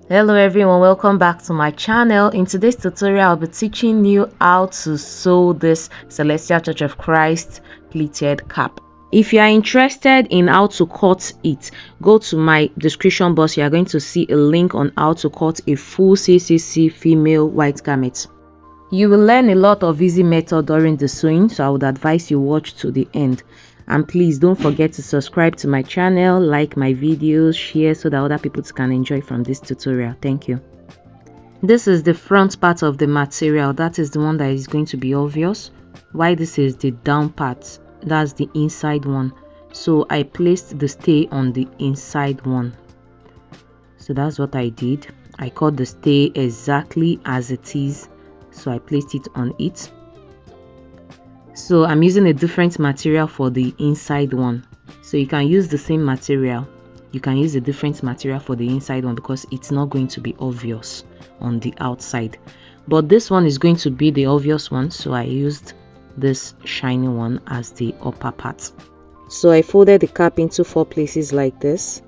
Hello everyone, welcome back to my channel. In today's tutorial, I'll be teaching you how to sew this Celestial Church of Christ pleated cap. If you are interested in how to cut it, go to my description box. You are going to see a link on how to cut a full CCC female white garment. You will learn a lot of easy method during the sewing, so I would advise you watch to the end. And please don't forget to subscribe to my channel, like my videos, share so that other people can enjoy from this tutorial. Thank you. This is the front part of the material. That is the one that is going to be obvious. While this is the down part, that's the inside one. So I placed the stay on the inside one. So that's what I did. I cut the stay exactly as it is. So I placed it on it. So I'm using a different material for the inside one. So you can use the same material. You can use a different material for the inside one because it's not going to be obvious on the outside. But this one is going to be the obvious one. So I used this shiny one as the upper part. So I folded the cap into 4 places like this.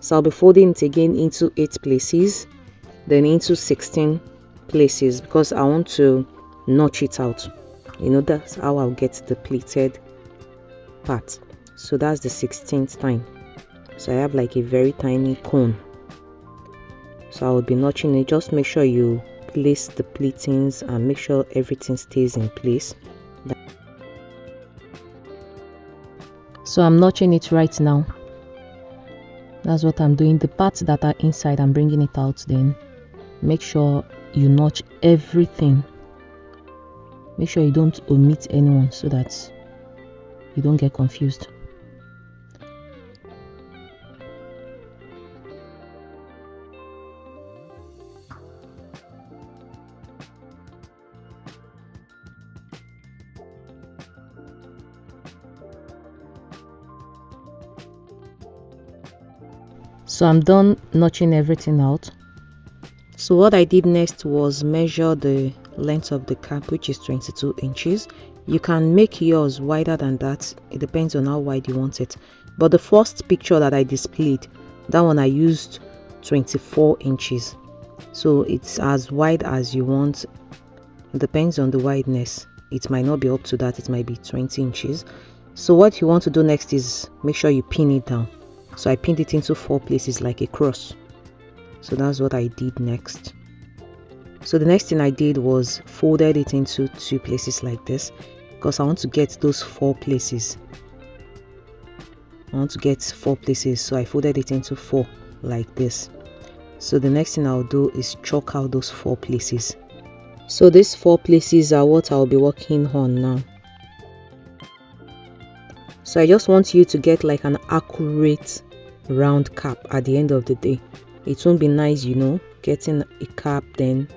So I'll be folding it again into 8 places. Then into 16 places because I want to notch it out. You know, that's how I'll get the pleated part. So that's the 16th time. So I have like a very tiny cone. So I will be notching it. Just make sure you place the pleatings and make sure everything stays in place. So I'm notching it right now. That's what I'm doing. The parts that are inside, I'm bringing it out. Then make sure you notch everything. Make sure you don't omit anyone so that you don't get confused. So I'm done notching everything out. So what I did next was measure the length of the cap, which is 22 inches. You can make yours wider than that. It depends on how wide you want it. But the first picture that I displayed, that one I used 24 inches. So it's as wide as you want. It depends on the wideness. It might not be up to that. It might be 20 inches. So what you want to do next is make sure you pin it down. So I pinned it into 4 places like a cross. So that's what I did next. So the next thing I did was folded it into 2 places like this because I want to get those 4 places. I want to get 4 places, so I folded it into 4 like this. So the next thing I'll do is chalk out those 4 places. So these 4 places are what I'll be working on now. So I just want you to get like an accurate round cap at the end of the day. It won't be nice, you know, getting a cap, then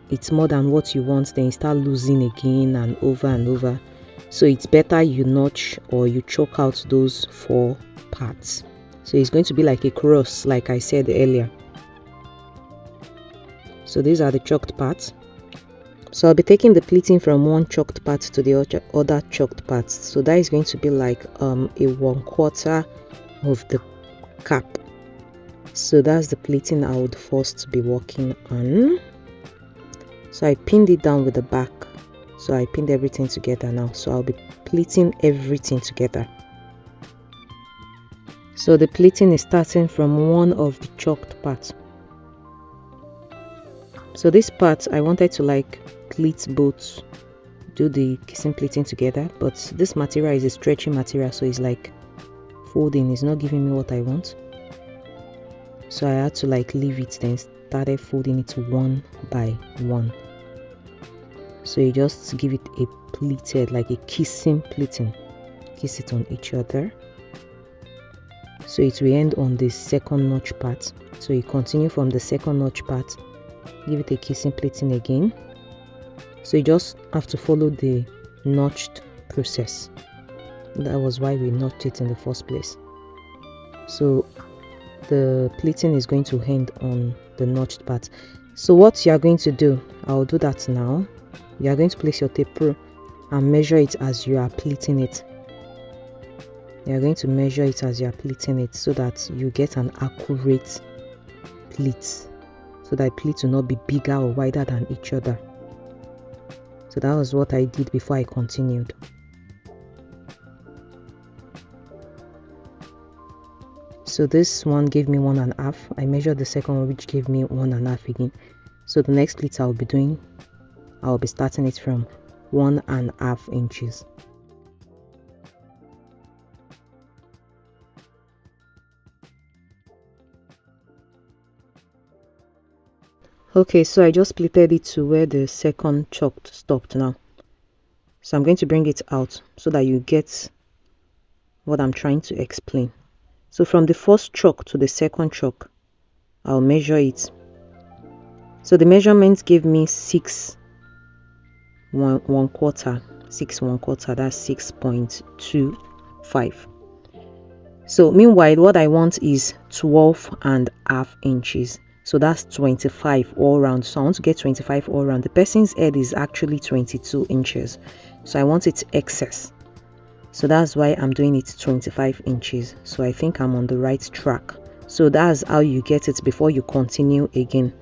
it's more than what you want, then you start losing again and over. So it's better you notch or you chalk out those 4 parts. So it's going to be like a cross, like I said earlier. So these are the chalked parts. So I'll be taking the pleating from one chalked part to the other chalked parts. So that is going to be like a 1/4 of the cap. So that's the pleating I would first be working on. So I pinned it down with the back. So I pinned everything together now. So I'll be pleating everything together. So the pleating is starting from one of the chalked parts. So this part I wanted to like pleat both, do the kissing pleating together, but this material is a stretchy material, so it's like folding, it's not giving me what I want. So I had to like leave it, then started folding it one by one. So you just give it a pleated, like a kissing pleating, kiss it on each other. So it will end on the second notch part. So you continue from the second notch part, give it a kissing pleating again. So you just have to follow the notched process. That was why we notched it in the first place. So the pleating is going to end on the notched part. So what you are going to do, I'll do that now. You are going to place your tape rule and measure it as you are pleating it. You are going to measure it as you are pleating it so that you get an accurate pleats, so that pleats will not be bigger or wider than each other. So that was what I did before I continued. So this one gave me 1.5. I measured the second one, which gave me 1.5 again. So the next pleat I'll be starting it from 1.5 inches. Okay, so I just pleated it to where the second chalk stopped now. So I'm going to bring it out so that you get what I'm trying to explain. So from the first chalk to the second chalk, I'll measure it. So the measurement gave me 6 1/4, that's 6.25. So meanwhile, what I want is 12.5 inches. So that's 25 all round. So I want to get 25 all round. The person's head is actually 22 inches. So I want it excess. So that's why I'm doing it 25 inches. So I think I'm on the right track. So that's how you get it before you continue again.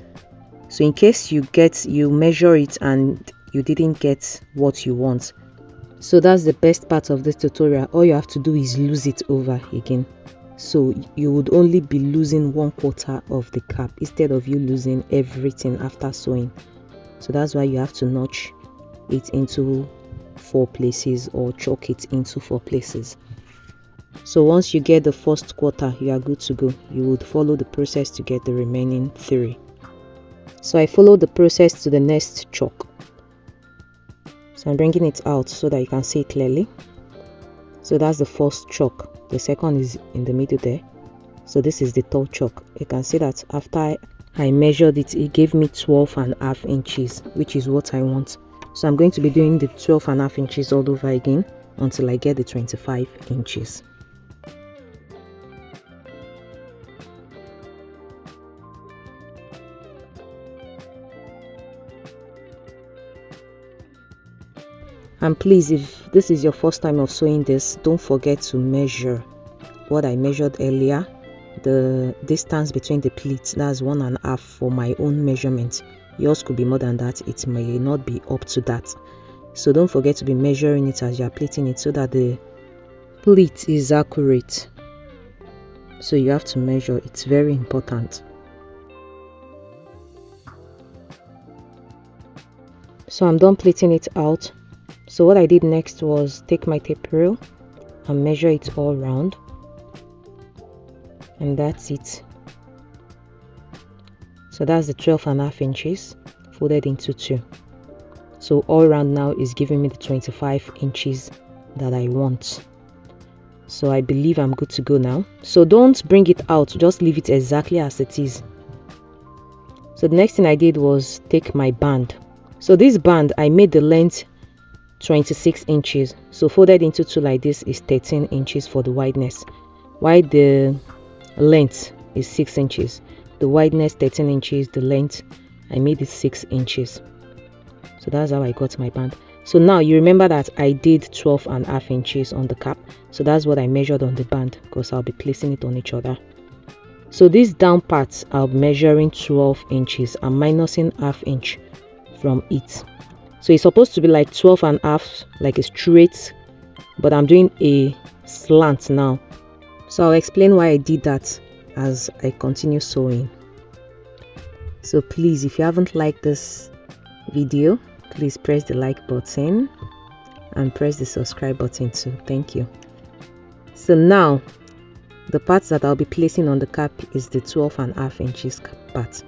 So in case you measure it and you didn't get what you want, so that's the best part of this tutorial. All you have to do is lose it over again. So you would only be losing 1/4 of the cap instead of you losing everything after sewing. So that's why you have to notch it into 4 places or chalk it into 4 places. So once you get the first quarter, you are good to go. You would follow the process to get the remaining 3. So I followed the process to the next chalk. So I'm bringing it out so that you can see it clearly. So that's the first chalk. The second is in the middle there. So this is the third chalk. You can see that after I measured it, it gave me 12.5 inches, which is what I want. So I'm going to be doing the 12.5 inches all over again until I get the 25 inches. And please, if this is your first time of sewing this, don't forget to measure what I measured earlier. The distance between the pleats, that's 1.5 for my own measurement. Yours could be more than that. It may not be up to that. So don't forget to be measuring it as you are pleating it so that the pleat is accurate. So you have to measure. It's very important. So I'm done pleating it out. So what I did next was take my tape rule and measure it all round, and that's it. So that's the 12.5 inches folded into 2. So all round now is giving me the 25 inches that I want. So I believe I'm good to go now. So don't bring it out, just leave it exactly as it is. So the next thing I did was take my band. So this band, I made the length 26 inches. So folded into 2 like this is 13 inches for the wideness, while the length is 6 inches. The wideness 13 inches, the length I made it 6 inches. So that's how I got my band. So now you remember that I did 12.5 inches on the cap. So that's what I measured on the band, because I'll be placing it on each other. So these down parts, I'll be measuring 12 inches. I'm minusing ½ inch from it. So it's supposed to be like 12.5, like a straight, but I'm doing a slant now. So I'll explain why I did that as I continue sewing. So please, if you haven't liked this video, please press the like button and press the subscribe button too. Thank you. So now the parts that I'll be placing on the cap is the 12.5 inches part.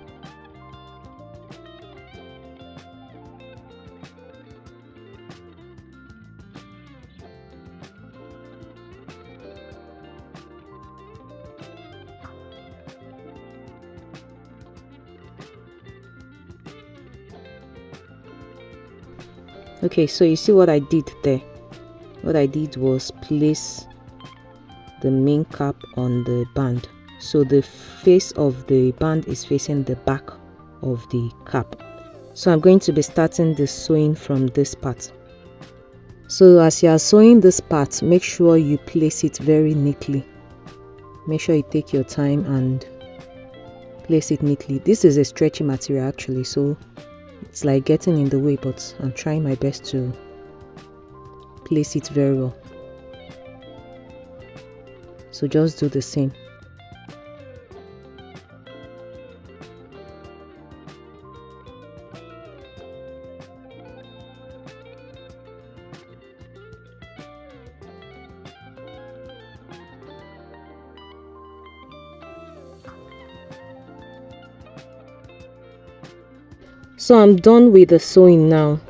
Okay, so you see what I did there. What I did was place the main cap on the band. So the face of the band is facing the back of the cap. So I'm going to be starting the sewing from this part. So as you are sewing this part, make sure you place it very neatly. Make sure you take your time and place it neatly. This is a stretchy material actually, so it's like getting in the way, but I'm trying my best to place it very well. So just do the same. So I'm done with the sewing now.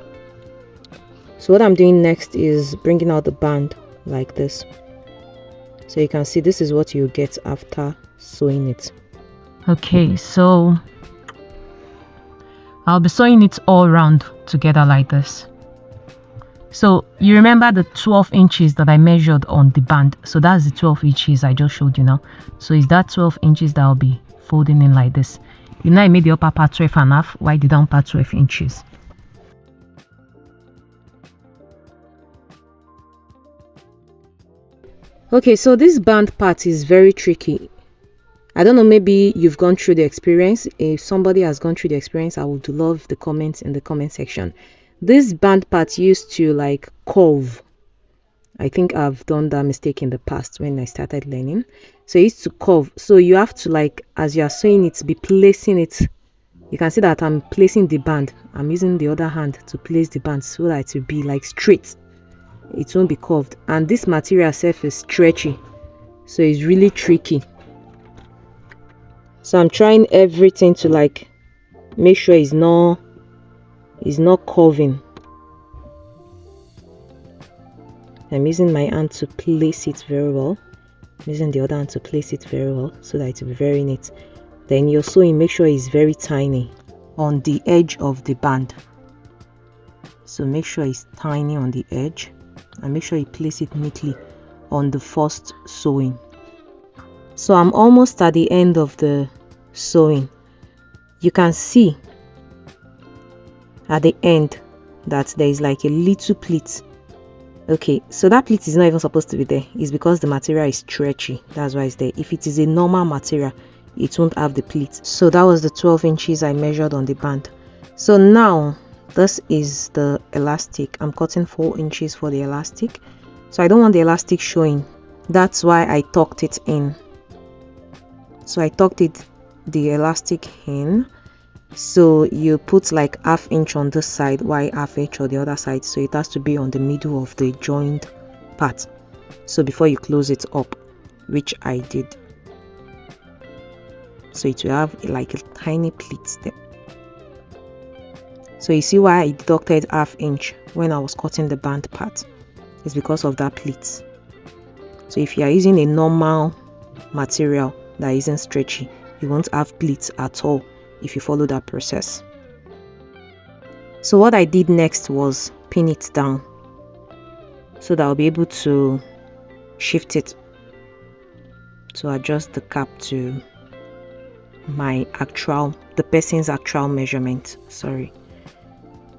So what I'm doing next is bringing out the band like this. So you can see this is what you get after sewing it. Okay, so I'll be sewing it all around together like this. So you remember the 12 inches that I measured on the band. So that's the 12 inches I just showed you now. So it's that 12 inches that I'll be folding in like this. You know I made the upper part 12.5. Why the down part 12 inches? Okay, so this band part is very tricky. I don't know, maybe you've gone through the experience. If somebody has gone through the experience, I would love the comments in the comment section. This band part used to like curve. I think I've done that mistake in the past when I started learning. So it used to curve. So you have to, like, as you are sewing it, be placing it. You can see that I'm placing the band. I'm using the other hand to place the band so that it will be like straight. It won't be curved. And this material itself is stretchy, so it's really tricky. So I'm trying everything to like make sure it's not curving. I'm using my hand to place it very well. I'm using the other hand to place it very well so that it will be very neat. Then your sewing, make sure it's very tiny on the edge of the band. So make sure it's tiny on the edge and make sure you place it neatly on the first sewing. So I'm almost at the end of the sewing. You can see at the end that there is like a little pleat. Okay, so that pleat is not even supposed to be there. It's because the material is stretchy. That's why it's there. If it is a normal material, it won't have the pleat. So that was the 12 inches I measured on the band. So now this is the elastic. I'm cutting 4 inches for the elastic. So I don't want the elastic showing. That's why I tucked it in. So I tucked the elastic in. So you put like ½ inch on this side, while ½ inch on the other side. So it has to be on the middle of the joined part. So before you close it up, which I did. So it will have like a tiny pleat there. So you see why I deducted ½ inch when I was cutting the band part. It's because of that pleat. So if you are using a normal material that isn't stretchy, you won't have pleats at all if you follow that process. So what I did next was pin it down so that I'll be able to shift it to adjust the cap to the person's actual measurement. Sorry.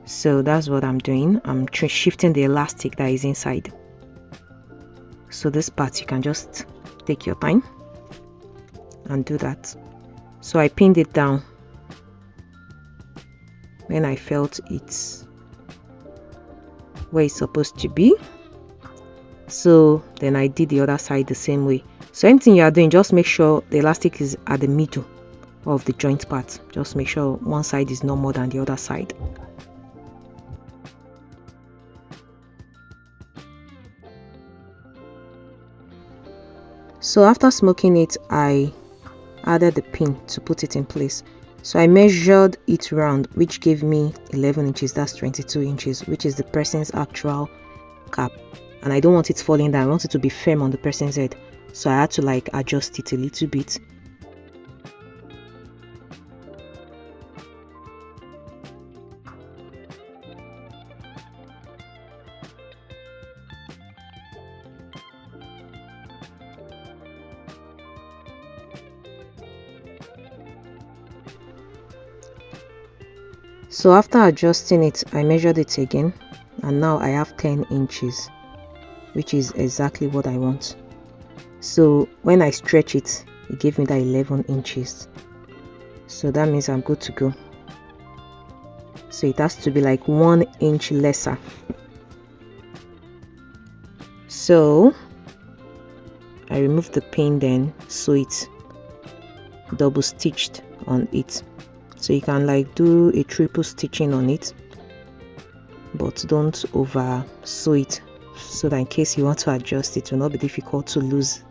So that's what I'm doing. I'm shifting the elastic that is inside. So this part you can just take your time and do that. So I pinned it down when I felt it's where it's supposed to be. So then I did the other side the same way. So anything you are doing, just make sure the elastic is at the middle of the joint part. Just make sure one side is no more than the other side. So after smoking it, I added the pin to put it in place. So I measured it round, which gave me 11 inches. That's 22 inches, which is the person's actual cap. And I don't want it falling down. I want it to be firm on the person's head. So I had to like adjust it a little bit. So after adjusting it, I measured it again, and now I have 10 inches, which is exactly what I want. So when I stretch it, it gave me that 11 inches. So that means I'm good to go. So it has to be like 1 inch lesser. So I remove the pin, then sew it double stitched on it. So you can like do a triple stitching on it, but don't over sew it, so that in case you want to adjust it will not be difficult to lose.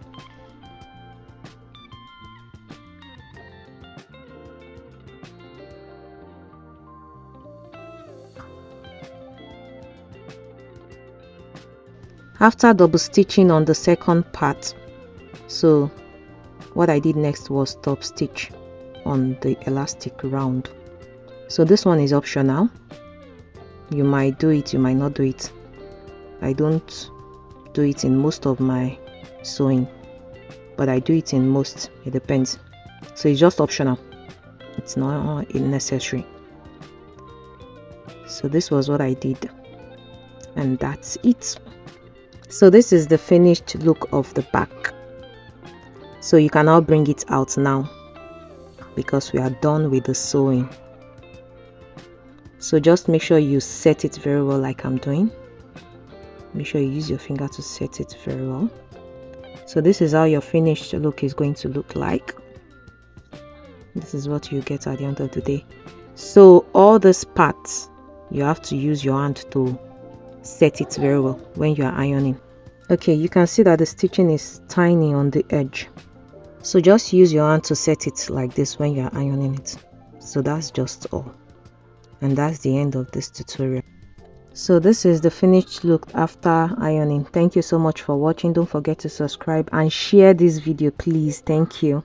After double stitching on the second part, so what I did next was top stitch on the elastic round. So this one is optional. You might do it, you might not do it. I don't do it in most of my sewing, but I do it in most. It depends. So it's just optional, it's not necessary. So this was what I did, and that's it. So this is the finished look of the back. So you can now bring it out now, because we are done with the sewing. So just make sure you set it very well like I'm doing. Make sure you use your finger to set it very well. So this is how your finished look is going to look like. This is what you get at the end of the day. So all these parts, you have to use your hand to set it very well when you are ironing. Okay, you can see that the stitching is tiny on the edge. So just use your hand to set it like this when you are ironing it. So that's just all. And that's the end of this tutorial. So this is the finished look after ironing. Thank you so much for watching. Don't forget to subscribe and share this video, please. Thank you.